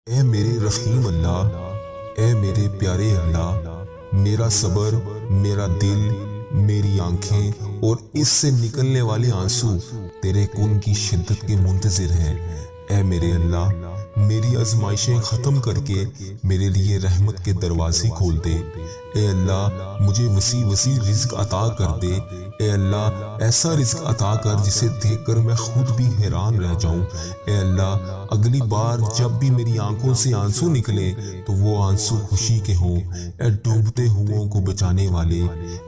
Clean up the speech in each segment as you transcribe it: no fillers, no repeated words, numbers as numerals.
اے میرے رحیم اللہ، اے میرے پیارے اللہ، میرا صبر، میرا دل، میری آنکھیں اور اس سے نکلنے والے آنسو تیرے کن کی شدت کے منتظر ہیں۔ اے میرے اللہ، میری آزمائشیں ختم کر کے میرے لیے رحمت کے دروازے کھول دے۔ اے اللہ، مجھے وسیع وسیع رزق عطا کر دے۔ اے اللہ، ایسا رزق عطا کر جسے دیکھ کر میں خود بھی حیران رہ جاؤں۔ اے اللہ، اگلی بار جب بھی میری آنکھوں سے آنسو نکلے تو وہ آنسو خوشی کے ہوں۔ اے ڈوبتے ہوئوں کو بچانے والے،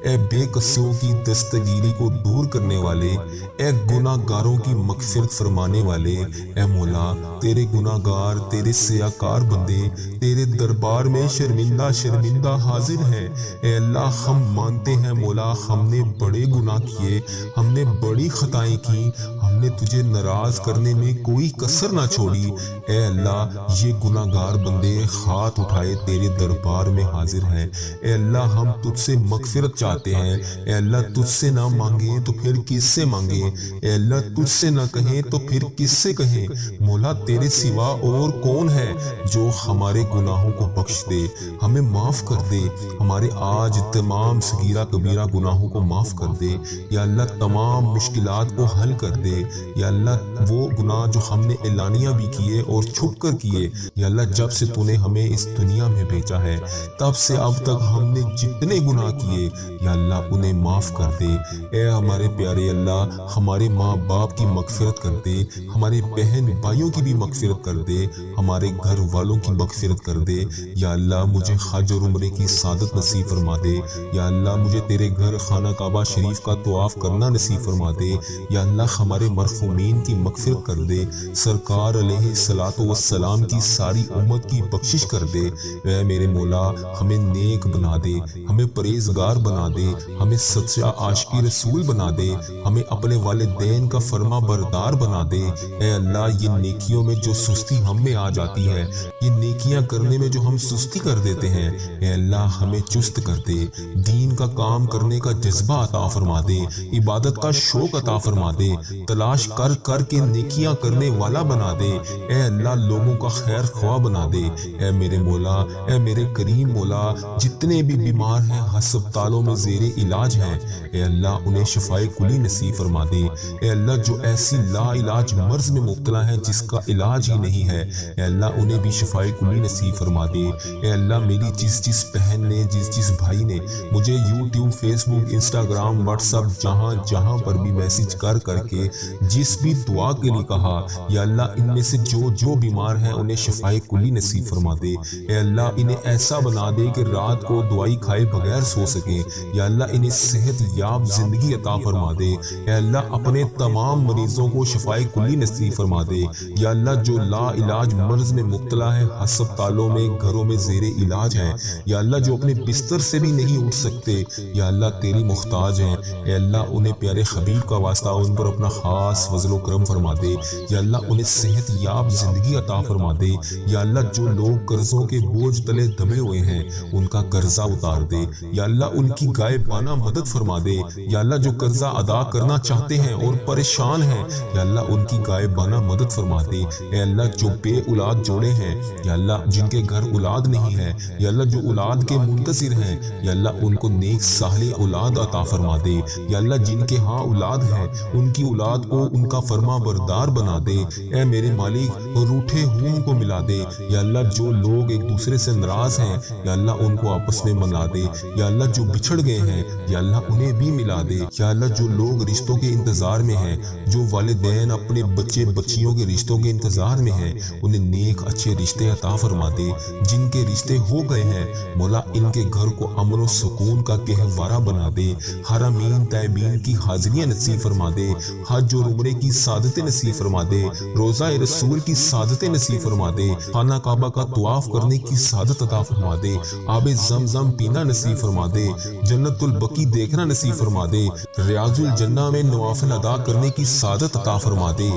اے بے قصوں کی دستگیری کو دور کرنے والے، اے گناہ گاروں کی مغفرت فرمانے والے، اے مولا، تیرے گناہ گار، تیرے سیاکار بندے تیرے دربار میں شرمندہ شرمندہ حاضر ہیں۔ اے اللہ، ہم مانتے ہیں مولا، ہم نے بڑے گناہ کیے، ہم نے بڑی خطائیں کی، ہم نے تجھے ناراض کرنے میں کوئی کسر نہ چھوڑی۔ اے اللہ، یہ گناہ گار بندے ہاتھ اٹھائے تیرے دربار میں حاضر ہیں۔ اے اللہ، ہم تجھ سے مغفرت چاہتے ہیں۔ اے اللہ، تجھ سے نہ مانگیں تو پھر کس سے مانگیں؟ اے اللہ، تجھ سے نہ کہیں تو پھر کس سے کہیں؟ مولا، تیرے سوا اور کون ہے جو ہمارے گناہوں کو بخش دے، ہمیں معاف کر دے، ہمارے آج تمام صغیرہ کبیرہ گناہوں کو معاف کر دے۔ یا اللہ، تمام مشکلات کو حل کر دے۔ یا اللہ، وہ گناہ جو ہم نے اعلانیہ بھی کیے اور چھپ کر کیے، یا اللہ، جب سے تو نے ہمیں اس دنیا میں بھیجا ہے تب سے اب تک ہم نے جتنے گناہ کیے، یا اللہ، انہیں معاف کر دے۔ اے ہمارے پیارے اللہ، ہمارے ماں باپ کی مغفرت کر دے، ہمارے بہن بھائیوں کی بھی مغفرت کر دے، ہمارے گھر والوں کی مغفرت کر دے۔ یا اللہ، مجھے حج اور عمرے کی سعادت نصیب فرما دے۔ یا اللہ، مجھے تیرے گھر خانہ کعبہ شریف کا طواف کرنا نصیب فرما دے۔ یا اللہ، ہمارے مرحومین کی مغفرت کر دے، سرکار علیہ الصلوۃ والسلام کی ساری امت کی بخشش کر دے۔ اے میرے مولا، ہمیں نیک بنا دے، ہمیں پرہیزگار بنا دے، ہمیں سچا عاشق رسول بنا دے، ہمیں اپنے والدین کا فرما بردار بنا دے۔ اے اللہ، یہ نیکیوں میں جو سستی ہم میں آ جاتی ہے، یہ نیکیاں کرنے میں جو ہم سستی کر دیتے ہیں، اے اللہ، ہمیں چست کر دے، دین کا کام کرنے کا جذبہ عطا فرما دے، عبادت کا شوق عطا فرما دے، تلاش کر کر کے نیکیاں کرنے والا بنا دے۔ اے اللہ، لوگوں کا خیر خواہ بنا دے۔ اے میرے مولا، اے میرے کریم مولا، جتنے بھی بیمار ہیں، ہسپتالوں میں زیر علاج ہیں، اے اللہ، انہیں شفائے کلی نصیب فرما دے۔ اے اللہ، جو ایسی لا علاج مرض میں مبتلا ہے جس کا علاج ہی نہیں ہے، اے اللہ، انہیں بھی شفائے کلی نصیب فرما دے۔ اے اللہ، میری جس بہن نے، جس بھائی نے مجھے یوٹیوب، فیس بک، انسٹاگرام، واٹس ایپ، جہاں پر بھی میسج کر کے جس بھی دعا کے لیے کہا، یا اللہ، ان میں سے جو بیمار ہیں انہیں شفائے کلی نصیب فرما دے۔ اے اللہ، انہیں ایسا بنا دے کہ رات کو دوائی کھائے بغیر سو سکیں۔ یا اللہ، انہیں صحت یاب زندگی عطا فرما دے۔ اے اللہ، اپنے تمام مریضوں کو شفائے کلی نصیب فرما دے۔ یا اللہ، جو لا علاج مرض میں مبتلا ہے، ہسپتالوں میں، گھروں میں زیر علاج ہیں، یا اللہ، جو اپنے بستر سے بھی نہیں اٹھ سکتے، یا اللہ، تیری محتاج ہیں، اے اللہ، انہیں پیارے حبیب کا واسطہ ان پر اپنا خاص فضل و کرم فرما دے۔ یا اللہ، انہیں صحت یاب زندگی عطا فرما دے۔ یا اللہ، جو لوگ قرضوں کے بوجھ تلے دبے ہوئے ہیں، ان کا قرضہ اتار دے۔ یا اللہ، ان کی غائبانہ مدد فرما دے۔ یا اللہ، جو قرضہ ادا کرنا چاہتے ہیں اور پریشان ہیں، یا اللہ، ان کی غائبانہ مدد فرما دے۔ اے اللہ، جو بے اولاد جوڑے ہیں، یا اللہ، جن کے گھر اولاد نہیں ہے، یا اللہ، جو اولاد کے منتظر ہیں، یا اللہ، ان کو نیک صالح اولاد عطا فرما دے۔ یا اللہ، جن کے ہاں اولاد ہے، ان کی اولاد کو ان کا فرما بردار بنا دے۔ اے میرے مالک، روٹھے ہوئوں کو ملا دے۔ یا اللہ، جو لوگ ایک دوسرے سے ناراض ہیں، یا اللہ، ان کو آپس میں ملا دے۔ یا اللہ، جو بچھڑ گئے ہیں، یا اللہ، انہیں بھی ملا دے۔ یا اللہ، جو لوگ رشتوں کے انتظار میں ہیں، جو والدین اپنے بچے بچیوں کے رشتوں کے انتظار میں ہیں، انہیں نیک اچھے رشتے عطا فرما دے۔ جن کے رشتے ہو گئے ہیں، مولا، ان کے گھر کو امن و سکون کا گہوارہ بنا دے۔ حرمین طیبین کی حاضریاں نصیب فرما دے، حج اور عمرے کی سعادتیں نصیب فرما دے، روزہ رسول کی سعادتیں نصیب فرما دے، خانہ کعبہ کا طواف کرنے کی سعادت عطا فرما دے، آب زمزم پینا نصیب فرما دے، جنت البقیع دیکھنا نصیب فرما دے، ریاض الجنہ میں نوافل ادا کرنے کی سعادت عطا فرما دے۔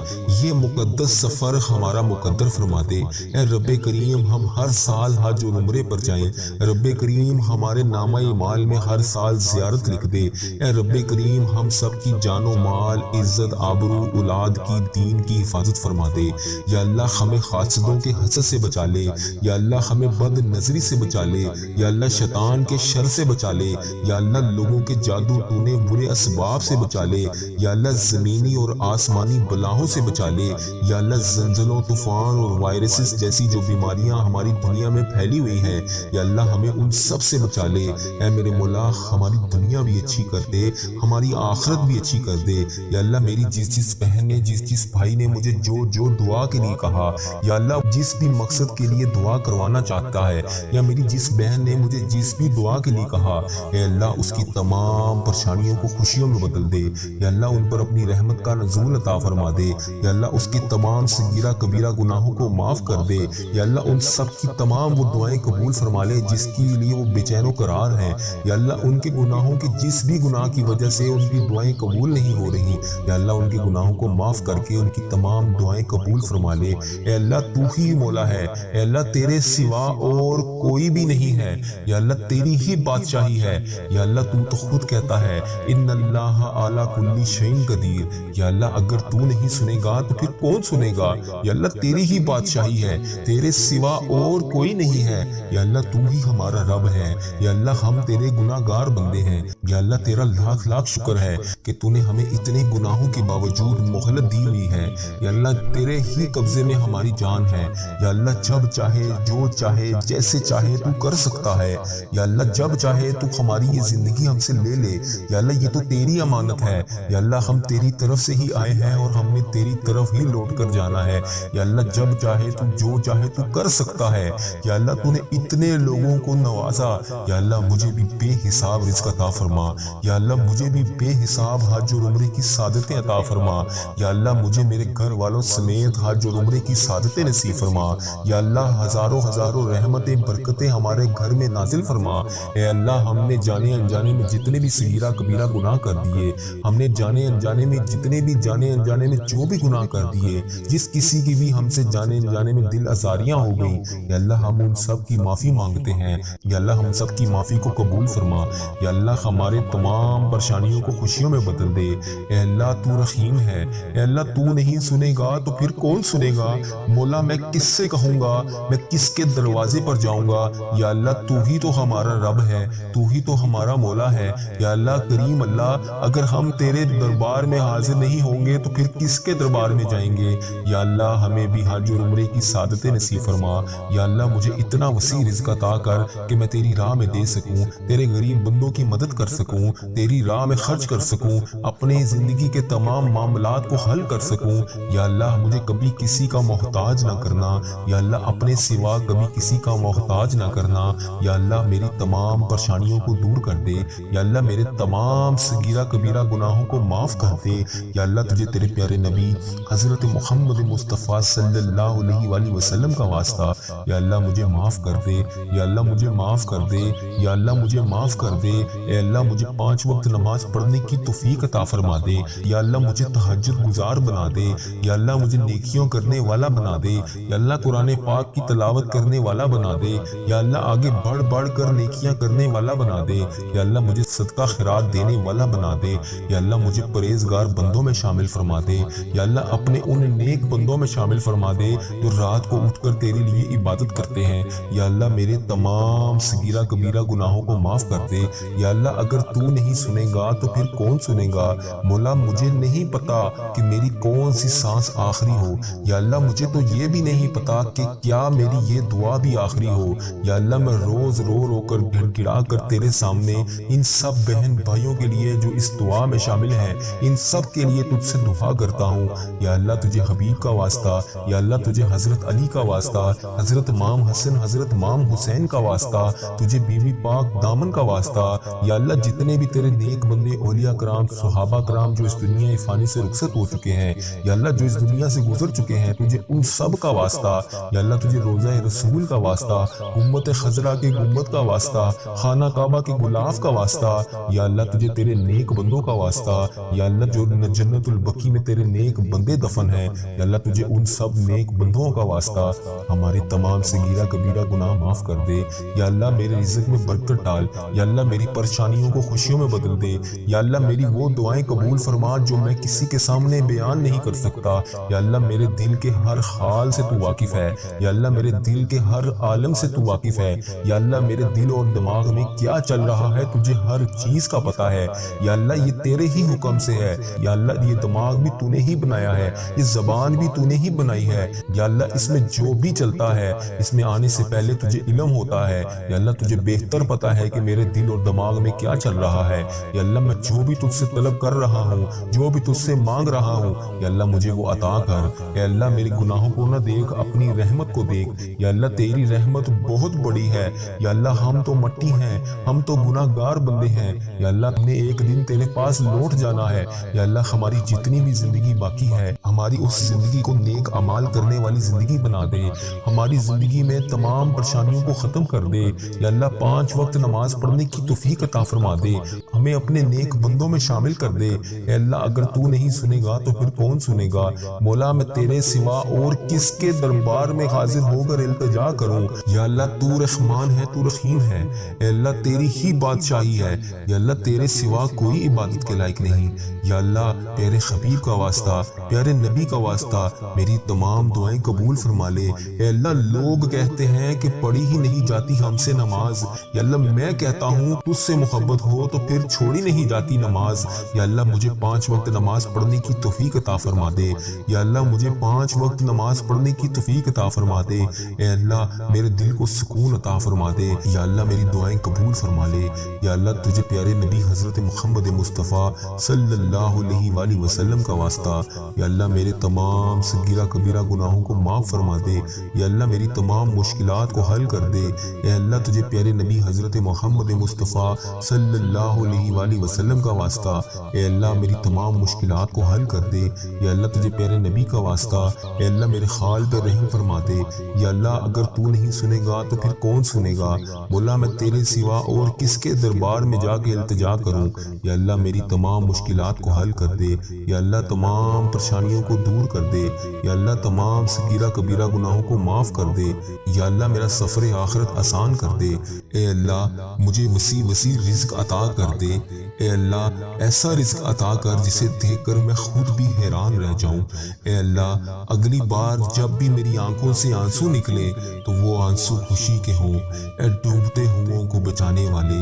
یہ مقدس سفر ہمارا مقدر فرما دے۔ اے رب کریم، ہم ہر سال حج اور عمرے پر جائیں۔ رب کریم، ہمارے نامہ اعمال میں ہر سال زیارت لکھ دے۔ اے رب کریم، ہم سب کی جان و مال، عزت آبرو، اولاد کی، دین کی حفاظت فرما دے۔ یا اللہ ہمیں حاسدوں کے حسد سے بچا لے، یا اللہ ہمیں بد نظری سے بچا لے، یا اللہ شیطان کے شر سے بچا لے، یا اللہ لوگوں کے جادو ٹونے برے اسباب سے بچا لے، یا اللہ زمینی اور آسمانی بلاؤں سے بچا لے، یا اللہ زلزلوں، طوفان اور وائرسز جیسی جو بیماریاں ہماری دنیا میں پھیلی ہوئی ہیں، یا اللہ ہمیں ان سب سے بچا لے۔ اے میرے مولا ہماری دنیا بھی اچھی کر دے، ہماری آخرت بھی اچھی کر دے۔ یا اللہ میری جس بہن نے، جس بھائی نے مجھے جو دعا کے لیے کہا، یا اللہ جس بھی مقصد کے لیے دعا کروانا چاہتا ہے، یا میری جس بہن نے مجھے جس بھی دعا کے لیے کہا، اے اللہ اس کی تمام پریشانیوں کو خوشیوں میں بدل دے۔ یا اللہ ان پر اپنی رحمت کا نزول عطا فرما دے۔ یا اللہ اس کی تمام صغیرہ کبیرہ گناہوں کو معاف کر دے۔ یا اللہ ان سب کی تمام وہ دعائیں قبول فرما لے جس کے لیے وہ بے چین و قرار ہیں۔ یا اللہ ان کے گناہوں کی جس بھی گناہ کی وجہ سے ان کی دعائیں قبول نہیں ہو رہی، یا اللہ ان کے گناہوں کو معاف کر کے ان کی تمام دعائیں قبول فرما لے۔ اے اللہ تو ہی مولا ہے، اے اللہ تیرے سوا اور کوئی بھی نہیں ہے، یا اللہ تیری ہی بادشاہی ہے۔ یا اللہ تو خود کہتا ہے ان اللہ علی کل شیء قدیر۔ یا اللہ اگر تو نہیں سنے گا تو پھر کون سنے گا؟ یا اللہ تیری ہی بادشاہی ہے، تیرے سوا اور کوئی نہیں ہے۔ یا اللہ تو ہی ہمارا رب ہے، یا اللہ ہم تیرے گناہ گار بندے ہیں۔ یا اللہ تیرا لاکھ لاکھ شکر ہے کہ تو نے ہمیں اتنے گناہوں کے باوجود مہلت دی ہوئی ہے۔ یا اللہ تیرے ہی قبضے میں ہماری جان ہے۔ یا اللہ جب چاہے، جو چاہے، جیسے چاہے تو کر سکتا ہے۔ یا اللہ جب چاہے تو ہماری یہ زندگی ہم سے لے لے۔ یا اللہ یہ تو تیری امانت ہے۔ یا اللہ ہم تیری طرف سے ہی آئے ہیں اور ہم نے تیری طرف ہی لوٹ کر جانا ہے۔ یا اللہ جب چاہے تو، جو چاہے تو کر سکتا ہے۔ یا اللہ تو نے اتنے لوگوں کو نوازا، یا اللہ مجھے بھی بے حساب رزق عطا فرما۔ یا اللہ مجھے بھی بے حساب حج اور عمرے کی سعادتیں عطا فرما۔ یا اللہ مجھے میرے گھر والوں سمیت حج اور عمرے کی سعادتیں نصیب فرما۔ یا اللہ ہزاروں ہزاروں رحمتیں، برکتیں ہمارے گھر میں نازل فرما۔ اے اللہ ہم نے جانے انجانے میں جتنے بھی صغیرہ کبیرہ گناہ کر دیے، ہم نے جانے انجانے میں جتنے بھی جانے انجانے میں جو بھی گناہ کر دیے، جس کسی کی بھی ہم سے جانے انجانے میں دل آزاریاں ہو گئی، یا اللہ ہم ان سب کی معافی مانگتے ہیں۔ یا اللہ ہم سب کی معافی کو قبول فرما۔ یا اللہ ہمارے تمام پریشانیوں کو خوشیوں میں بدل دے۔ اے اللہ تو رحیم ہے، اے اللہ تو نہیں سنے گا تو پھر کون سنے گا؟ مولا میں کس سے کہوں گا، میں کس کے دروازے پر جاؤں گا؟ یا اللہ تو ہی تو ہمارا رب ہے، تو ہی تو ہمارا مولا ہے۔ یا اللہ کریم اللہ اگر ہم تیرے دربار میں حاضر نہیں ہوں گے تو پھر کس کے دربار میں جائیں گے؟ یا اللہ ہمیں بھی حج اور عمرے کی سعادتیں نصیب فرما۔ یا اللہ مجھے اتنا وسیع رزق عطا کر کہ میں تیری راہ میں دے سکوں، تیرے غریب بندوں کی مدد کر سکوں، تیری راہ میں خرچ کر سکوں، اپنے زندگی کے تمام معاملات کو حل کر سکوں۔ یا اللہ مجھے کبھی کسی کا محتاج نہ کرنا، یا اللہ اپنے سوا کبھی کسی کا محتاج نہ کرنا۔ یا اللہ میری تمام پریشانیوں کو دور کر دے۔ یا اللہ میرے تمام صغیرہ کبیرہ گناہوں کو معاف کر دے۔ یا اللہ تجھے تیرے پیارے نبی حضرت محمد مصطفیٰ صلی اللہ علیہ وآلہ وسلم کا واسطہ، یا اللہ مجھے معاف کر دے۔ یا اللہ مجھے معاف کر دے۔ یا اللہ مجھے معاف کر دے۔ اے اللہ مجھے 5 وقت نماز پڑھنے کی توفیق عطا فرما دے۔ یا اللہ مجھے تہجد گزار بنا دے۔ یا اللہ مجھے نیکیوں کرنے والا بنا دے۔ یا اللہ قرآن پاک کی تلاوت کرنے والا بنا دے۔ یا اللہ آگے بڑھ بڑھ کر نیکیاں کرنے والا بنا دے۔ یا اللہ مجھے صدقہ خیرات دینے والا بنا دے۔ یا اللہ مجھے پرہیزگار بندوں میں شامل فرما دے۔ یا اللہ اپنے ان نیک بندوں میں شامل فرما دے جو رات کو اٹھ کر تیرے لیے عبادت کرتے ہیں۔ یا اللہ میرے تمام صغیرہ کبیرہ گناہوں کو معاف کر دے۔ یا اللہ اگر تو نہیں سنے گا تو پھر کون سنے گا؟ مولا مجھے نہیں پتا کہ میری کون سی سانس آخری ہو۔ یا اللہ مجھے تو یہ بھی نہیں پتا کہ کیا میری یہ دعا بھی آخری ہو۔ یا اللہ میں روز رو رو کر گڑ گڑا کر تیرے سامنے ان سب بہن بھائیوں کے لیے جو اس دعا میں شامل ہیں، ان سب کے لیے تجھ سے دعا کرتا ہوں۔ یا اللہ تجھے حبیب کا واسطہ، یا اللہ تجھے حضرت علی کا واسطہ، حضرت امام حسن، حضرت امام حسین کا واسطہ، تجھے بی بی پاک دامن کا واسطہ۔ یا اللہ جتنے بھی تیرے نیک بندے اولیاء کرام، صحابہ کرام جو اس دنیا فانی سے رخصت ہو چکے ہیں، یا اللہ جو اس دنیا سے گزر چکے ہیں، تجھے ان سب کا واسطہ۔ یا اللہ تجھے روضہ رسول کا واسطہ، امت خضرا کے گنبد کا واسطہ، خانہ کعبہ کے غلاف کا واسطہ۔ یا اللہ تجھے تیرے نیک بندوں کا واسطہ۔ یا اللہ جو جنت البقیع میں تیرے نیک بندے دفن ہیں، یا اللہ تجھے ان سب نیک بندوں کا واسطہ۔ ہماری تمام صغیرہ کبیرہ گناہ معاف کر دے۔ یا اللہ میرے رزق میں برکت ڈال۔ یا اللہ میری پریشانیوں کو خوشیوں میں بدل دے۔ یا اللہ میری وہ دعائیں قبول فرما جو میں کسی کے سامنے بیان نہیں کر سکتا۔ یا اللہ میرے دل کے ہر حال سے تو واقف ہے، یا اللہ میرے دل کے ہر عالم سے تو واقف ہے، یا اللہ میرے دل اور دماغ میں کیا چل رہا ہے تجھے ہر چیز کا پتہ ہے۔ یا اللہ یہ تیرے ہی حکم سے ہے، یا اللہ یہ دماغ بھی تو نے ہی بنایا ہے، یہ زبان بھی تو نے ہی بنائی ہے۔ یا اللہ اس میں جو بھی چلتا ہے اس میں آنے سے پہلے تجھے علم ہوتا ہے۔ یا اللہ تجھے بہتر پتہ ہے کہ میرے دل اور دماغ میں کیا چل رہا ہے۔ یا اللہ میں جو بھی تجھ سے طلب کر رہا ہوں، جو بھی تجھ سے مانگ رہا ہوں، یا اللہ مجھے وہ عطا کر۔ یا اللہ میری گناہوں کو نہ دیکھ، اپنی رحمت کو دیکھ۔ یا اللہ تیری رحمت بہت بڑی ہے۔ یا اللہ ہم تو مٹی ہیں، ہم تو گناہ گار بندے ہیں۔ یا اللہ ہم نے ایک دن تیرے پاس لوٹ جانا ہے۔ یا اللہ ہماری جتنی بھی زندگی باقی ہے، ہماری اس زندگی کو نیک اعمال کرنے والی زندگی بنا دے۔ ہماری زندگی میں تمام پریشانیوں کو ختم کر دے۔ یا اللہ 5 وقت نماز پڑھنے کی توفیق عطا فرما دے، ہمیں اپنے نیک بندوں میں شامل کر دے۔ اے اللہ اگر تو نہیں سنے گا تو پھر کون سنے گا؟ مولا میں تیرے سوا اور کس کے دربار میں حاضر ہو کر التجا کروں؟ یا اللہ تو رحمان ہے، تو رحیم ہے۔ اے اللہ تیری ہی بادشاہی ہے، یا اللہ تیرے سوا کوئی عبادت کے لائق نہیں۔ یا اللہ پیارے حبیب کا واسطہ، پیارے نبی کا واسطہ میری تمام دعائیں قبول فرما لے۔ اے اللہ لوگ کہتے ہیں کہ پڑھی ہی نہیں جاتی ہم سے نماز، یا اللہ میں کہتا ہوں تجھ سے محبت ہو تو پھر چھوڑی نہیں جاتی نماز۔ یا اللہ مجھے 5 وقت نماز پڑھنے کی توفیق عطا فرما دے۔ یا اللہ مجھے 5 وقت نماز پڑھنے کی توفیق عطا فرما دے۔ اے اللہ میرے دل کو سکون عطا فرما دے۔ یا اللہ میری دعائیں قبول فرما لے۔ یا اللہ تجھے پیارے نبی حضرت محمد مصطفیٰ صلی اللہ علیہ وآلہ وسلم کا واسطہ، یا اللہ میرے تمام صغیرہ کبیرہ گناہوں کو معاف فرما دے۔ یا اللہ میری تمام مشکلات کو حل کر دے۔ اے اللہ تجھے پیارے نبی حضرت محمد مصطفیٰ صلی اللہ علیہ وآلہ وسلم کا واسطہ، اے اللہ میری تمام مشکلات کو حل کر دے۔ یا اللہ تجھے پیارے نبی کا واسطہ، اے اللہ میرے حال پہ رحم فرما دے۔ یا اللہ اگر تو نہیں سنے گا تو پھر کون سنے گا؟ مولا میں تیرے سوا اور کس کے دربار میں جا کے التجا کروں؟ یا اللہ میری تمام مشکلات کو حل کر دے۔ یا اللہ تمام پریشانیوں کو دور کر دے۔ یا اللہ تمام صغیرہ کبیرہ گناہوں کو معاف کر دے۔ یا اللہ میرا سفر آخرت آسان کر دے۔ اے اللہ مجھے وسیع وسیع رزق عطا کر دے۔ اے اللہ ایسا رزق عطا کر جسے دیکھ کر میں خود بھی حیران رہ جاؤں۔ اے اللہ اگلی بار جب بھی میری آنکھوں سے آنسو نکلے تو وہ آنسو خوشی کے ہوں۔ اے ڈوبتے ہوئوں کو بچانے والے،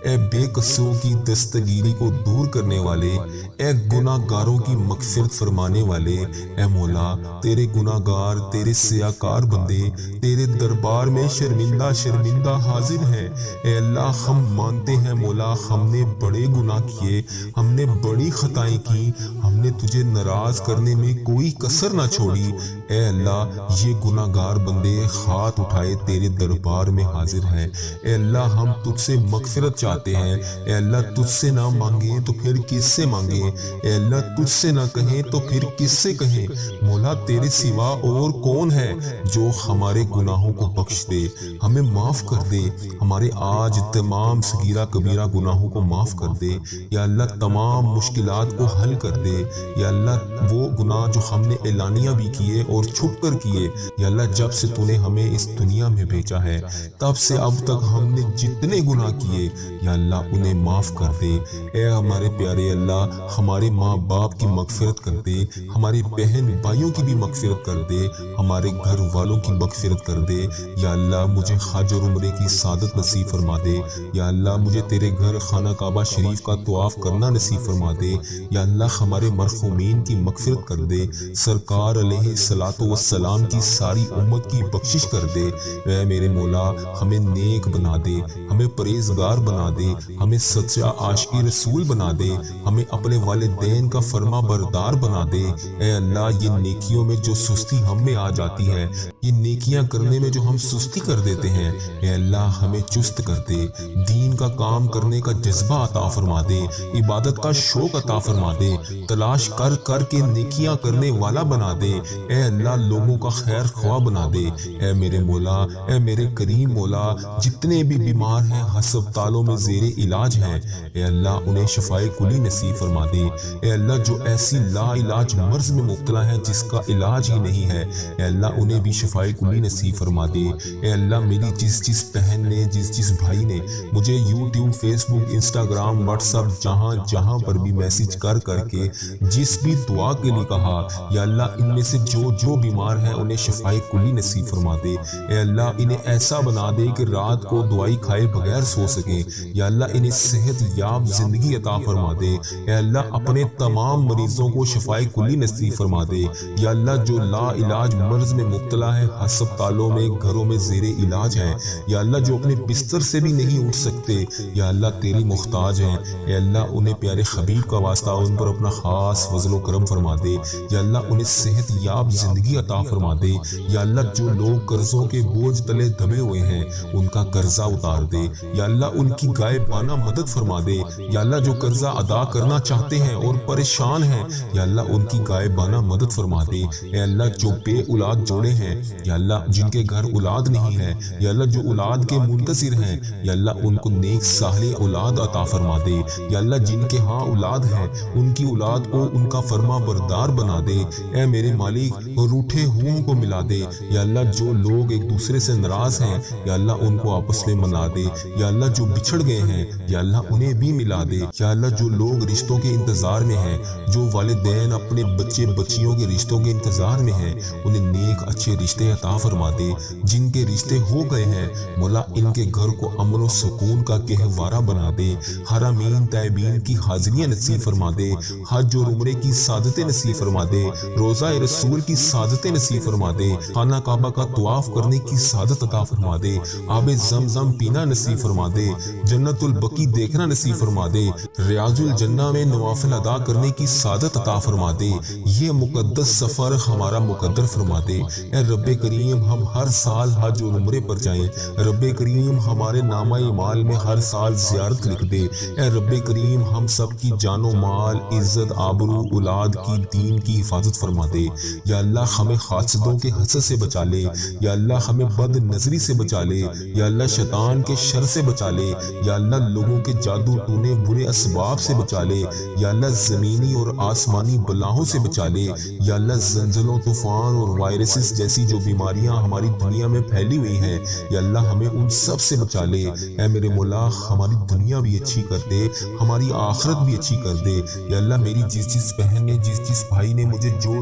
اے بے قصوں کی دستگیری کو دور کرنے والے، اے گناہ گاروں کی مغفرت فرمانے والے، اے مولا تیرے گناہ گار، تیرے سیاکار بندے تیرے دربار میں شرمندہ شرمندہ حاضر ہیں۔ اے اللہ ہم مانتے ہیں مولا ہم نے بڑے گناہ کیے، ہم نے بڑی خطائیں کی، ہم نے تجھے ناراض کرنے میں کوئی کسر نہ چھوڑی۔ اے اللہ یہ گناہ گار بندے ہاتھ اٹھائے تیرے دربار میں حاضر ہیں۔ اے اللہ ہم تجھ سے مغفرت چاہتے ہیں۔ اے اللہ تجھ سے نہ مانگیں تو پھر کس سے مانگیں؟ اے اللہ تجھ سے نہ کہیں تو پھر کس سے کہیں؟ مولا تیرے سوا اور کون ہے جو ہمارے گناہوں کو بخش دے، ہمیں معاف کر دے، ہمارے آج تمام صغیرہ کبیرہ گناہوں کو معاف کر دے۔ یا اللہ تمام مشکلات کو حل کر دے۔ یا اللہ وہ گناہ جو ہم نے اعلانیہ بھی کیے اور چھپ کر کیے، یا اللہ جب سے تو نے ہمیں اس دنیا میں بھیجا ہے تب سے اب تک ہم نے جتنے گناہ کیے یا اللہ انہیں معاف کر دے۔ اے ہمارے پیارے اللہ ہمارے ماں باپ کی مغفرت کر دے، ہمارے بہن بھائیوں کی بھی مغفرت کر دے، ہمارے گھر والوں کی مغفرت کر دے۔ یا اللہ مجھے حج اور عمرے کی سعادت نصیب فرما دے۔ یا اللہ مجھے تیرے گھر خانہ کعبہ شریف کا طواف کرنا نصیب فرما دے۔ یا اللہ ہمارے مرحومین کی مغفرت کر دے، سرکار علیہ الصلوۃ والسلام کی ساری امت کی بخشش کر دے۔ اے میرے مولا ہمیں نیک بنا دے، ہمیں پرہیزگار بنا دے، ہمیں سچا عاشق رسول بنا دے، ہمیں اپنے والدین کا فرما بردار بنا دے۔ اے اللہ یہ نیکیوں میں جو سستی ہم میں آ جاتی ہے، یہ نیکیاں کرنے میں جو ہم سستی کر دیتے ہیں، اے اللہ ہمیں چست کر دے، دین کا کام کرنے کا جذبہ عطا فرما دے، عبادت کا شوق عطا فرما دے، تلاش کر کر کے نیکیاں کرنے والا بنا دے۔ اے اللہ لوگوں کا خیر خواہ بنا دے۔ اے میرے مولا، اے میرے کریم مولا، جتنے بھی بیمار ہیں ہسپتالوں میں زیر علاج ہیں، اے اللہ انہیں شفائے کلی نصیب فرما دے۔ اے اللہ جو ایسی لا علاج مرض میں مبتلا ہے جس کا علاج ہی نہیں ہے، اے اللہ انہیں بھی شفائے کلی نصیب فرما دے۔ اے اللہ میری جس بہن نے، جس بھائی نے مجھے یوٹیوب، فیس بک، انسٹاگرام، واٹس ایپ جہاں پر بھی میسج کر کے جس بھی دعا کے لیے کہا، یا اللہ ان میں سے جو بیمار ہیں انہیں شفائے کلی نصیب فرما دے۔ اے اللہ انہیں ایسا بنا دے کہ رات کو دوائی کھائے بغیر سو سکیں۔ یا اللہ انہیں صحت یاب زندگی عطا فرما دے۔ اے اللہ اپنے تمام مریضوں کو شفائے کلی نصیب فرما دے۔ یا اللہ جو لا علاج مرض میں مبتلا ہے، ہسپتالوں میں، گھروں میں زیر علاج ہیں، یا اللہ جو اپنے بستر سے بھی نہیں اٹھ سکتے، یا اللہ تیری محتاج ہیں، اے اللہ انہیں پیارے حبیب کا واسطہ ان پر اپنا خاص فضل و کرم فرما دے۔ یا اللہ انہیں صحت یاب زندگی عطا فرما دے۔ یا اللہ جو لوگ قرضوں کے بوجھ تلے دبے ہوئے ہیں ان کا قرضہ اتار دے۔ یا اللہ ان کی غائبانہ مدد فرما دے۔ یا اللہ جو قرضہ ادا کرنا چاہتے ہیں اور پریشان ہیں، یا اللہ ان کی غائبانہ مدد فرما دے۔ اے اللہ جو بے اولاد جوڑے ہیں، یا اللہ جن کے گھر اولاد نہیں ہے، یا اللہ جو اولاد کے منتظر ہیں، یا اللہ ان کو نیک صالح اولاد عطا فرما دے۔ یا اللہ جن کے ہاں اولاد ہے ان کی اولاد کو ان کا فرما بردار بنا دے۔ اے میرے مالک روٹھے ہوں کو ملا دے۔ یا اللہ جو لوگ ایک دوسرے سے ناراض ہیں، یا اللہ ان کو آپس میں ملا دے۔ یا اللہ جو بچھڑ گئے ہیں، یا اللہ انہیں بھی ملا دے۔ یا اللہ جو لوگ رشتوں کے انتظار میں ہیں، جو والدین اپنے بچے بچیوں کے رشتوں کے انتظار میں ہیں، انہیں نیک اچھے رشتے عطا فرما دے۔ جن کے رشتے ہو گئے ہیں مولا ان کے گھر کو امن و سکون کا گہوارہ بنا دے۔ حرمین طیبین کی حاضریاں نصیب فرما دے۔ حج اور عمرے کی سعادتیں نصیب فرما دے۔ روزہ رسول کی سعادتیں نصیب فرما دے۔ خانہ کعبہ کا طواف کرنے کی سعادت عطا فرما دے۔ آب زمزم پینا نصیب فرما دے۔ جنت البقیع دیکھنا نصیب فرما دے۔ ریاض الجنہ میں نوافل ادا کرنے کی سعادت عطا فرما دے۔ یہ مقدس سفر ہمارا مقدر فرما دے۔ اے رب کریم ہم ہر سال حج اور عمرے پر جائیں۔ رب کریم ہمارے نامہ اعمال میں ہر سال زیارت لکھ دے۔ اے رب کریم ہم سب کی جان و مال، عزت، آبرو، اولاد کی، دین کی حفاظت فرما دے۔ یا اللہ ہمیں حاسدوں کے حسد سے بچا لے۔ یا اللہ ہمیں بد نظری سے بچا لے۔ یا اللہ شیطان کے شر سے بچا لے۔ یا اللہ لوگوں کے جادو ٹونے برے اسباب سے بچا لے۔ یا اللہ زمینی اور آسمانی بلاؤں سے بچا لے۔ یا اللہ زلزلوں، طوفان اور وائرسز جیسی جو بیماریاں ہماری دنیا میں پھیلی ہوئی ہیں، یا اللہ ہمیں ان سب سے بچا لے۔ اے میرے مولا ہماری دنیا بھی اچھی کر دے، ہماری آخرت بھی اچھی کر دے۔ یا اللہ میری جس بہن نے، جس بھائی نے مجھے جو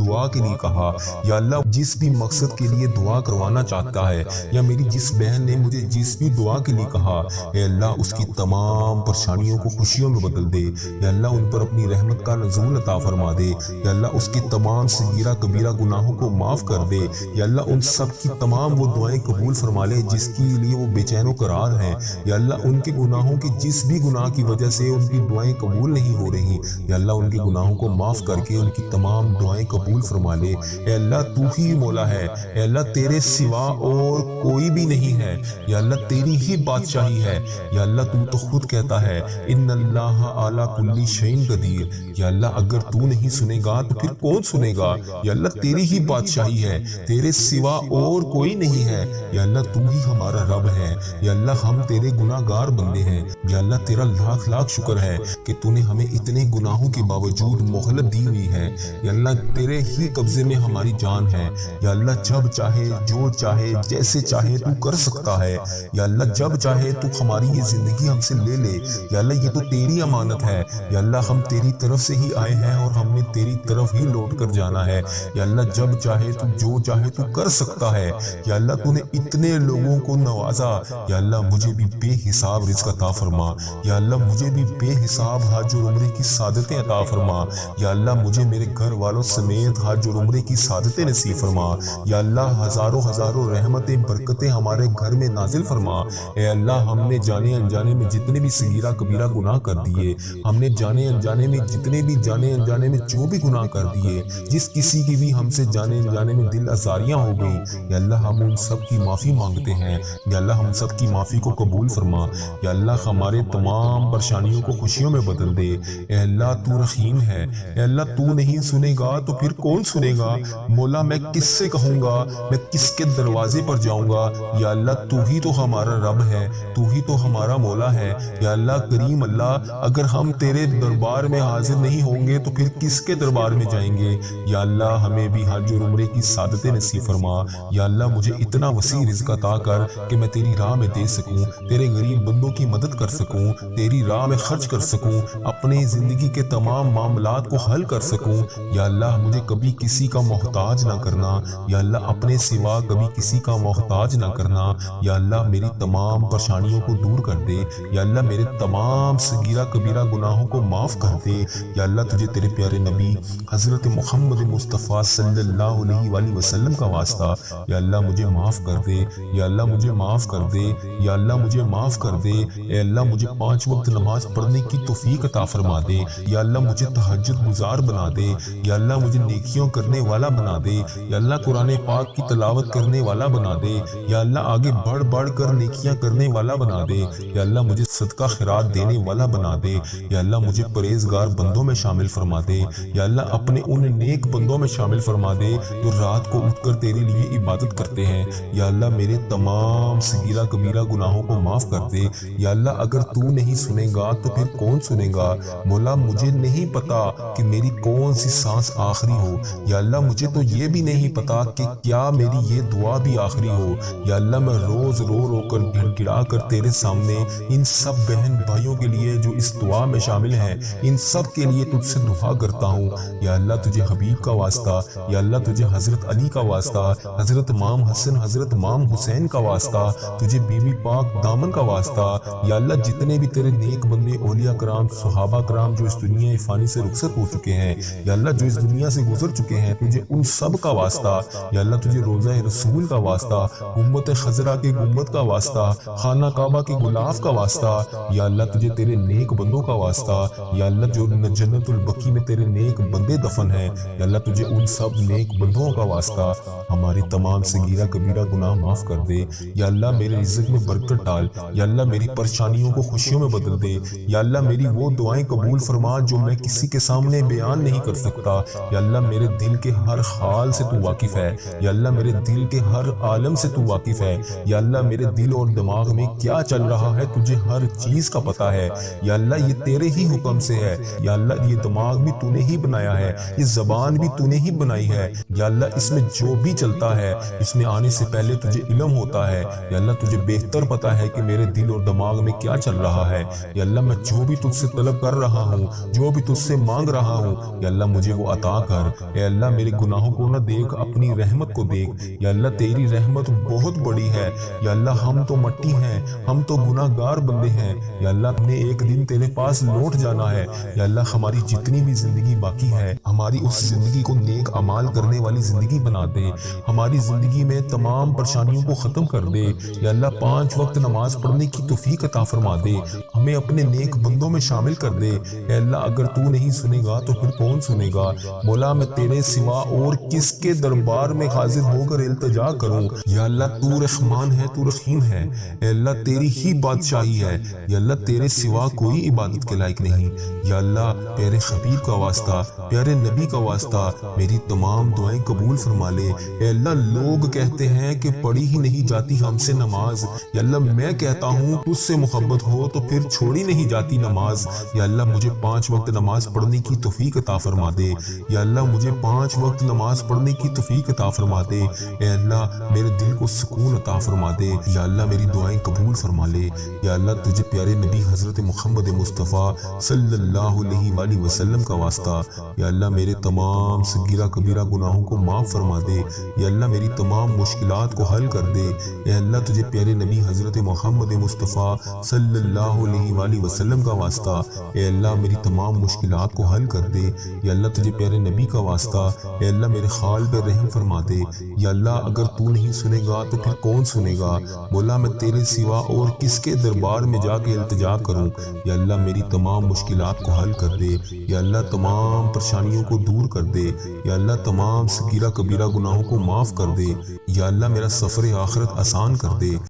دعا کے لیے کہا، یا اللہ جس بھی مقصد کے لیے دعا کروانا چاہتا ہے، یا میری جس بہن نے مجھے جس بھی دعا کے لیے کہا، اے اللہ اس کی تمام پریشانیوں کو خوشیوں میں بدل دے۔ یا اللہ ان پر اپنی رحمت کا نزول عطا فرما دے۔ یا اللہ اس کی تمام صغیرہ کبیرہ گناہوں کو معاف کر دے۔ یا اللہ ان سب کی تمام وہ دعائیں قبول فرما لے جس کے لیے وہ بے چین و قرار ہیں۔ یا اللہ ان کے گناہوں کی جس بھی گناہ کی وجہ سے ان کی دعائیں قبول نہیں ہو رہی، یا اللہ ان کے گناہوں کو معاف کر کے ان کی تمام دعائیں قبول فرما لے۔ اے اللہ تو ہی مولا ہے، اے اللہ تیرے سوا اور کوئی بھی نہیں ہے، یا اللہ تیری ہی بادشاہی ہے۔ یا اللہ تو خود کہتا ہے ان اللہ علی کل شیء قدیر۔ یا اللہ اگر تو نہیں سنے گا تو پھر کون سنے گا؟ یا اللہ تیری ہی بادشاہی ہے، تیرے سوا اور کوئی نہیں ہے۔ یا اللہ تو ہی ہمارا رب ہے۔ یا اللہ ہم تیرے گناہ گار بندے ہیں۔ یا اللہ تیرا لاکھ لاکھ شکر ہے کہ تو نے ہمیں اتنے گناہوں کے باوجود مہلت دی ہوئی ہے۔ یا اللہ تیرے ہی قبضے میں ہماری جان ہے۔ یا اللہ جب چاہے، جو چاہے، جیسے چاہے تو کر سکتا ہے۔ یا اللہ جب چاہے تو ہماری یہ زندگی ہم سے لے لے۔ یا اللہ یہ تو تیری امانت ہے۔ یا اللہ ہم تیری طرف سے ہی آئے ہیں اور ہم نے تیری طرف ہی لوٹ کر جانا ہے۔ یا اللہ جب چاہے تو جو چاہے تو کر سکتا ہے۔ یا اللہ تو نے اتنے لوگوں کو نوازا، یا اللہ مجھے بھی بے حساب رزق عطا فرما۔ یا اللہ مجھے بھی بے حساب حج اور عمرے کی سعادتیں عطا فرما۔ یا اللہ مجھے میرے گھر والوں سمیت حج اور عمرے کی سعادتیں نصیب فرما۔ یا اللہ ہزاروں رحمتیں برکتیں ہمارے گھر میں نازل فرما۔ اے اللہ ہم نے جانے انجانے میں جتنے بھی صغیرہ کبیرہ گناہ کر دیے، ہم نے جانے انجانے میں جتنے بھی جانے انجانے میں جو بھی گناہ کر دیے، جس کسی کی بھی ہم سے جانے انجانے میں دل آزاریاں ہو گئی، یا اللہ ہم ان سب کی معافی مانگتے ہیں۔ یا اللہ ہم سب کی معافی کو قبول فرما۔ یا اللہ ہمارے تمام پریشانیوں کو خوشیوں میں بدل دے۔ اے اللہ تو رحیم ہے۔ اے اللہ تو نہیں سنے گا تو پھر کون سنے گا؟ مولا میں کس سے کہوں گا، میں کس کے دروازے پر جاؤں گا؟ یا اللہ تو ہی تو ہمارا رب ہے، تو ہی تو ہمارا مولا ہے۔ یا اللہ کریم اللہ اگر ہم تیرے دربار میں حاضر نہیں ہوں گے تو پھر کس کے دربار میں جائیں گے؟ یا اللہ ہمیں بھی حج اور عمرے کی سعادتیں نصیب فرما۔ یا اللہ مجھے اتنا وسیع رزق عطا کر کہ میں تیری راہ میں دے سکوں، تیرے غریب بندوں کی مدد کر سکوں، تیری راہ میں خرچ کر سکوں، اپنے زندگی کے تمام معاملات کو حل کر سکوں۔ یا اللہ مجھے کبھی کسی کا محتاج نہ کرنا، یا اللہ اپنے سوا کبھی کسی کا محتاج نہ کرنا۔ یا اللہ میری تمام پریشانیوں کو دور کر دے، یا اللہ میرے تمام صغیرہ کبیرہ گناہوں کو معاف کر دے۔ یا اللہ تجھے تیرے پیارے نبی حضرت محمد مصطفیٰ صلی اللہ علیہ وآلہ وسلم کا واسطہ، یا اللہ مجھے معاف کر دے، یا اللہ مجھے معاف کر دے، یا اللہ مجھے معاف کر دے۔ اے اللہ مجھے 5 وقت نماز پڑھنے کی توفیق عطا فرما دے، یا اللہ مجھے تہجد گزار بنا دے، یا اللہ مجھے نیکیوں کرنے والا بنا دے، یا اللہ قرآن پاک کی تلاوت کرنے والا بنا دے، یا اللہ آگے بڑھ بڑھ کر نیکیاں کرنے والا بنا دے، یا اللہ مجھے صدقہ خیرات دینے والا بنا دے، یا اللہ مجھے پرہیزگار بندوں میں شامل فرما دے، یا اللہ اپنے ان نیک بندوں میں شامل فرما دے جو رات کو اٹھ کر تیرے لیے عبادت کرتے ہیں۔ یا اللہ میرے تمام صغیرہ کبیرہ گناہوں کو معاف کر دے۔ یا اللہ اگر تو نہیں سنے گا تو پھر کون سنے گا؟ مولا مجھے نہیں پتا کہ میری کون سی سانس آخری ہو، یا اللہ مجھے تو یہ بھی نہیں پتا کہ کیا میری یہ دعا بھی آخری ہو۔ یا اللہ میں روز رو رو کر گڑ گڑا کر تیرے سامنے ان سب بہن بھائیوں کے لیے جو اس دعا میں شامل ہیں، ان سب کے لیے تجھ سے دعا کرتا ہوں۔ یا اللہ تجھے حبیب کا واسطہ، یا اللہ تجھے حضرت علی کا واسطہ، حضرت امام حسن حضرت امام حسین کا واسطہ، تجھے بی بی پاک دامن کا واسطہ۔ یا اللہ جتنے بھی تیرے نیک بندے اولیاء کرام صحابہ کرام جو اس دنیا فانی سے رخصت ہو چکے ہیں، یا اللہ جو اس دنیا سے گزر چکے ہیں، تجھے ان سب کا واسطہ۔ یا اللہ تجھے روضہ رسول کا واسطہ، گنبد خضرا کے گنبد کا واسطہ، خانہ کعبہ کے غلاف کا واسطہ۔ یا اللہ تجھے تیرے نیک بندوں کا واسطہ، یا اللہ جو جنت البقیع میں تیرے نیک بندے دفن ہیں، یا اللہ تجھے ان سب نیک بندوں کا واسطہ۔ ہماری تمام صغیرہ کبیرہ گناہ معاف کر دے۔ یا اللہ میرے رزق میں برکت ڈال، یا اللہ میری پریشانیوں کو خوشیوں میں بدل دے۔ یا اللہ میری وہ دعائیں قبول فرما جو میں کسی کے سامنے بیان نہیں کر سکتا۔ یا اللہ میرے دل کے ہر حال سے تو واقف ہے، یا اللہ میرے دل کے ہر عالم سے تو واقف ہے۔ یا اللہ میرے دل اور دماغ میں کیا چل رہا ہے تجھے ہر چیز کا پتہ ہے۔ یا اللہ یہ تیرے ہی حکم سے ہے۔ یا اللہ یہ دماغ بھی تو نے ہی بنایا ہے، یہ زبان بھی تو نے ہی بنائی ہے۔ یا اللہ اس میں جو بھی چلتا ہے اس میں آنے سے پہلے تجھے علم ہوتا ہے۔ یا اللہ تجھے بہتر پتہ ہے کہ میرے دل اور دماغ میں کیا چل رہا ہے۔ یا اللہ میں جو بھی تجھ سے طلب کر رہا ہوں، جو بھی تجھ سے مانگ رہا ہوں، یا اللہ مجھے وہ عطا کر۔ اے اللہ میرے گناہوں کو نہ دیکھ، اپنی رحمت کو دیکھ۔ یا اللہ تیری رحمت بہت بڑی ہے۔ یا اللہ ہم تو مٹی ہیں، ہم تو گناہ گار بندے ہیں۔ یا اللہ ہم نے ایک دن تیرے پاس لوٹ جانا ہے۔ یا اللہ ہماری جتنی بھی زندگی باقی ہے، ہماری اس زندگی کو نیک اعمال کرنے والی زندگی بنا دے۔ ہماری زندگی میں تمام پریشانیوں کو ختم کر دے۔ یا اللہ 5 وقت نماز پڑھنے کی توفیق عطا فرما دے، ہمیں اپنے نیک بندوں میں شامل کر دے۔ اے اللہ اگر تو نہیں سنے گا تو پھر کون سنے گا؟ مولا میں تیرے سوا اور کس کے دربار میں حاضر ہو کر التجا کروں؟ یا اللہ تو رحمان ہے، تو رحیم ہے۔ اے اللہ تیری ہی بادشاہی ہے، یا اللہ تیرے سوا کوئی عبادت کے لائق نہیں۔ یا اللہ پیارے حبیب کا واسطہ، پیارے نبی کا واسطہ میری تمام دعائیں قبول فرما لے۔ اے اللہ لوگ کہتے ہیں کہ پڑھی ہی نہیں جاتی ہم سے نماز، یا اللہ میں کہتا ہوں تجھ سے محبت ہو تو پھر چھوڑی نہیں جاتی نماز۔ یا اللہ مجھے 5 وقت نماز پڑھنے کی توفیق عطا فرما دے۔ یا اللہ مجھے 5 وقت نماز پڑھنے کی توفیق عطا فرما دے۔ اے اللہ میرے دل کو سکون عطا فرما دے۔ یا اللہ میری دعائیں قبول فرما لے۔ یا اللہ تجھے پیارے نبی حضرت محمد مصطفیٰ صلی اللہ علیہ وآلہ وسلم کا واسطہ، یا اللہ میرے تمام صغیرہ کبیرہ گناہوں کو معاف فرما دے۔ یا اللہ میری تمام مشکلات کو حل کر دے۔ اے اللہ تجھے پیارے نبی حضرت محمد مصطفیٰ صلی اللہ علیہ وآلہ وسلم کا واسطہ، اے اللہ میری تمام مشکلات کو حل کر دے۔ یا اللہ تجھے پیارے نبی کا واسطہ، اے اللہ میرے خال پہ رحم فرما دے۔ یا اللہ اگر تو نہیں سنے گا تو پھر کون سنے گا؟ مولا میں تیرے سوا اور کس کے دربار میں جا کے التجا کروں؟ یا اللہ میری تمام مشکلات کو حل کر دے۔ یا اللہ تمام پریشانیوں کو دور کر دے۔ یا اللہ تمام صغیرہ کبیرہ گناہوں کو معاف کر دے۔ یا اللہ میرا سفر آخرت آسان کر دے۔